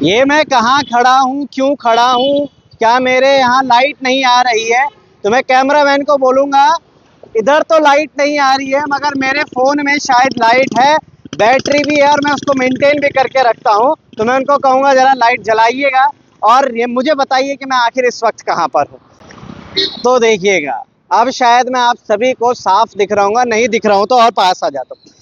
ये मैं कहाँ खड़ा हूँ, क्यों खड़ा हूँ, क्या मेरे यहाँ लाइट नहीं आ रही है? तो मैं कैमरामैन को बोलूँगा इधर तो लाइट नहीं आ रही है मगर मेरे फ़ोन में शायद लाइट है, बैटरी भी है और मैं उसको मेंटेन भी करके रखता हूँ। तो मैं उनको कहूँगा ज़रा लाइट जलाइएगा और ये मुझे बताइए कि मैं आखिर इस वक्त कहाँ पर हूँ। तो देखिएगा, अब शायद मैं आप सभी को साफ दिख रहा हूँ, नहीं दिख रहा हूँ तो और पास आ जाता हूँ।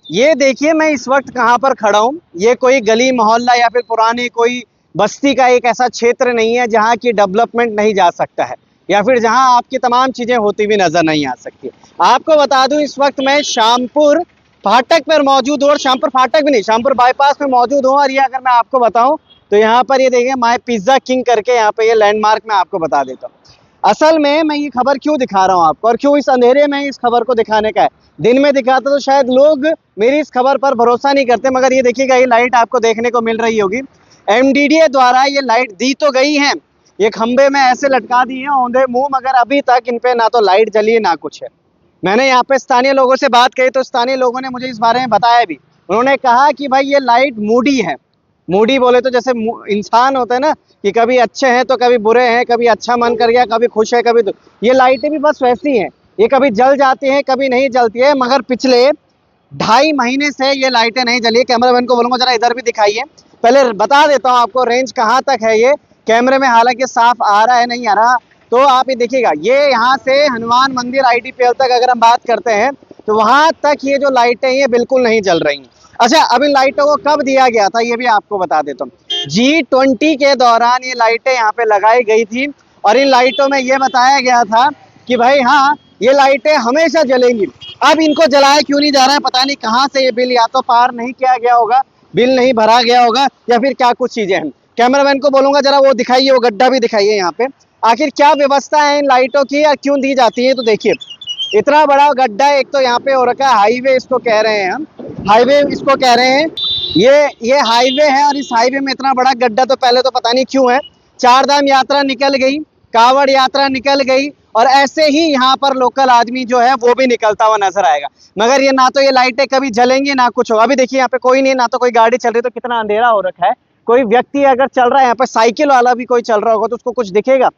ये देखिए मैं इस वक्त कहाँ पर खड़ा हूँ। ये कोई गली मोहल्ला या फिर पुरानी कोई बस्ती का एक ऐसा क्षेत्र नहीं है जहाँ की डेवलपमेंट नहीं जा सकता है या फिर जहाँ आपकी तमाम चीज़ें होती हुई नज़र नहीं आ सकती। आपको बता दूँ इस वक्त मैं शामपुर फाटक पर मौजूद हूँ और शामपुर फाटक भी नहीं, शामपुर बाईपास में मौजूद हूँ। और ये अगर मैं आपको बताऊँ तो यहाँ पर ये देखिए माय पिज़्ज़ा किंग करके यहाँ पे ये लैंडमार्क मैं आपको बता देता हूँ। असल में मैं ये खबर क्यों दिखा रहा हूँ आपको और क्यों इस अंधेरे में इस खबर को दिखाने का है। दिन में दिखाता तो शायद लोग मेरी इस खबर पर भरोसा नहीं करते, मगर ये देखिएगा ये लाइट आपको देखने को मिल रही होगी। एमडीडीए द्वारा ये लाइट दी तो गई है, ये खंबे में ऐसे लटका दी है औंधे मुंह, मगर अभी तक इन पे ना तो लाइट जली है ना कुछ है। मैंने यहाँ पे स्थानीय लोगों से बात करी तो स्थानीय लोगों ने मुझे इस बारे में बताया भी। उन्होंने कहा कि भाई ये लाइट मूडी है। मूडी बोले तो जैसे इंसान होते हैं ना कि कभी अच्छे हैं तो कभी बुरे हैं, कभी अच्छा मन कर गया, कभी खुश है, कभी ये लाइटें भी बस वैसी हैं। ये कभी जल जाती हैं, कभी नहीं जलती है, मगर पिछले 2.5 महीने से ये लाइटें नहीं जली। कैमरामैन को बोलूँगा जरा इधर भी दिखाइए। पहले बता देता हूँ आपको रेंज कहाँ तक है ये कैमरे में, हालांकि साफ आ रहा है नहीं आ रहा तो आप ये देखिएगा। ये यहाँ से हनुमान मंदिर IDPL तक अगर हम बात करते हैं तो वहाँ तक ये जो लाइटें ये बिल्कुल नहीं जल रही हैं। अच्छा, अब इन लाइटों को कब दिया गया था ये भी आपको बता देता हूँ। G20 के दौरान ये लाइटें यहाँ पे लगाई गई थी और इन लाइटों में ये बताया गया था कि भाई हाँ ये लाइटें हमेशा जलेंगी। अब इनको जलाया क्यों नहीं जा रहा है, पता नहीं कहाँ से ये बिल या तो पार नहीं किया गया होगा, बिल नहीं भरा गया होगा या फिर क्या कुछ चीजें हैं। कैमरामैन को बोलूंगा जरा वो दिखाइए, वो गड्ढा भी दिखाइए यहाँ पे आखिर क्या व्यवस्था है इन लाइटों की या क्यों दी जाती है। तो देखिए इतना बड़ा गड्ढा एक तो यहाँ पे हो रखा है, हाईवे इसको कह रहे हैं हम, हाईवे इसको कह रहे हैं। ये हाईवे है और इस हाईवे में इतना बड़ा गड्ढा तो पहले तो पता नहीं क्यों है। 4 धाम यात्रा निकल गई, कांवड़ यात्रा निकल गई और ऐसे ही यहाँ पर लोकल आदमी जो है वो भी निकलता हुआ नजर आएगा, मगर ये ना तो ये लाइटें कभी जलेंगी ना कुछ होगा। अभी देखिए यहाँ पे कोई नहीं, ना तो कोई गाड़ी चल रही, तो कितना अंधेरा हो रखा है। कोई व्यक्ति अगर चल रहा है यहाँ पे, साइकिल वाला भी कोई चल रहा होगा तो उसको कुछ दिखेगा,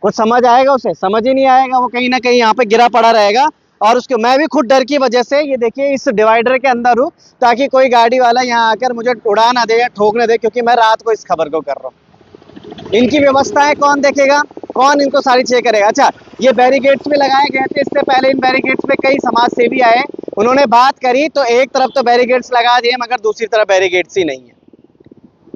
कुछ समझ आएगा? उसे समझ ही नहीं आएगा, वो कहीं ना कहीं यहाँ पे गिरा पड़ा रहेगा। और उसके मैं भी खुद डर की वजह से ये देखिए इस डिवाइडर के अंदर हूँ ताकि कोई गाड़ी वाला यहाँ आकर मुझे उड़ा ना दे या ठोक ना दे, क्योंकि मैं रात को इस खबर को कर रहा हूँ। इनकी व्यवस्थाएं कौन देखेगा, कौन इनको सारी चीजें करेगा? अच्छा, ये बैरिकेड्स भी लगाए गए थे, इससे पहले इन बैरिकेड्स पे कई समाज सेवी आए, उन्होंने बात करी तो एक तरफ तो बैरिकेड्स लगा दिए मगर दूसरी तरफ बैरिकेड्स ही नहीं है।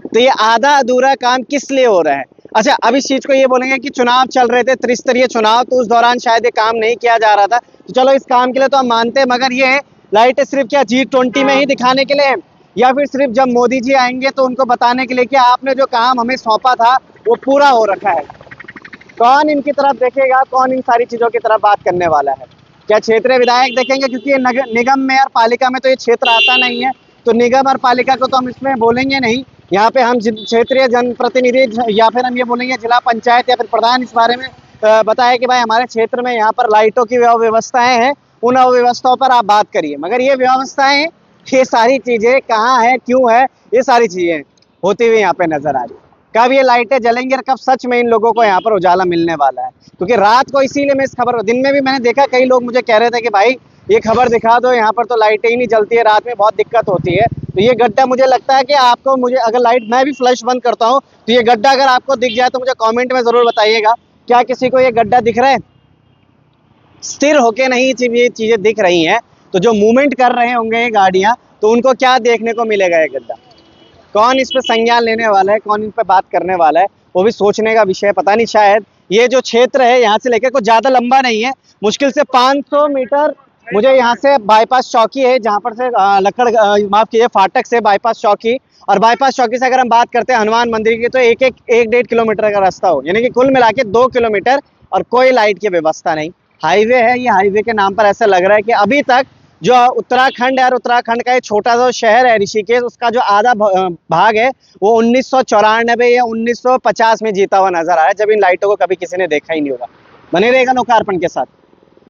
तो ये आधा अधूरा काम किस लिए हो रहा है? अच्छा, अब इस चीज को ये बोलेंगे कि चुनाव चल रहे थे, त्रिस्तरीय चुनाव, तो उस दौरान शायद ये काम नहीं किया जा रहा था, तो चलो इस काम के लिए तो हम मानते हैं, मगर ये लाइट सिर्फ क्या G20 में ही दिखाने के लिए है या फिर सिर्फ जब मोदी जी आएंगे तो उनको बताने के लिए कि आपने जो काम हमें सौंपा था वो पूरा हो रखा है? कौन इनकी तरफ देखेगा, कौन इन सारी चीजों की तरफ बात करने वाला है? क्या क्षेत्रीय विधायक देखेंगे? क्योंकि ये निगम में और पालिका में तो ये क्षेत्र आता नहीं है, तो निगम और पालिका को तो हम इसमें बोलेंगे नहीं। यहाँ पे हम क्षेत्रीय जनप्रतिनिधि या फिर हम ये बोलेंगे जिला पंचायत या फिर प्रधान इस बारे में बताया कि भाई हमारे क्षेत्र में यहाँ पर लाइटों की व्यवस्थाएं हैं, उन अव्यवस्थाओं पर आप बात करिए। मगर ये व्यवस्थाएं, ये सारी चीजें कहाँ है, क्यों है, ये सारी चीजें होती हुई यहाँ पे नजर आ रही है। कब ये लाइटें जलेंगी और कब सच में इन लोगों को यहाँ पर उजाला मिलने वाला है? क्योंकि रात को इसीलिए मैं इस खबर, दिन में भी मैंने देखा कई लोग मुझे कह रहे थे कि भाई ये खबर दिखा दो, यहाँ पर तो लाइटें ही नहीं जलती है, रात में बहुत दिक्कत होती है। तो ये गड्ढा मुझे लगता है कि आपको, मुझे अगर लाइट, मैं भी फ्लैश बंद करता हूँ तो ये गड्ढा अगर आपको दिख जाए तो मुझे कमेंट में जरूर बताइएगा, क्या किसी को ये गड्ढा दिख रहा है? स्थिर होके नहीं ये चीजें दिख रही हैं, तो जो मूवमेंट कर रहे होंगे ये गाड़ियां, तो उनको क्या देखने को मिलेगा? ये गड्ढा कौन इस पे संज्ञान लेने वाला है, कौन इन पे बात करने वाला है, वो भी सोचने का विषय। पता नहीं, शायद ये जो क्षेत्र है यहाँ से लेकर कुछ ज्यादा लंबा नहीं है, मुश्किल से 500 मीटर मुझे यहाँ से बाईपास चौकी है, जहाँ पर से लक्कड़, माफ कीजिए, फाटक से बाईपास चौकी, और बाईपास चौकी से अगर हम बात करते हैं हनुमान मंदिर की तो 1.5 किलोमीटर का रास्ता हो, यानी कि कुल मिला के 2 किलोमीटर, और कोई लाइट की व्यवस्था नहीं। हाईवे है, ये हाईवे के नाम पर ऐसा लग रहा है कि अभी तक जो उत्तराखंड है और उत्तराखंड का एक छोटा सा शहर है ऋषिकेश, उसका जो आधा भाग है वो 1994 या 1950 में जीता हुआ नजर आ रहा है, जब इन लाइटों को कभी किसी ने देखा ही नहीं होगा। बने रहेगा लोकार्पण के साथ।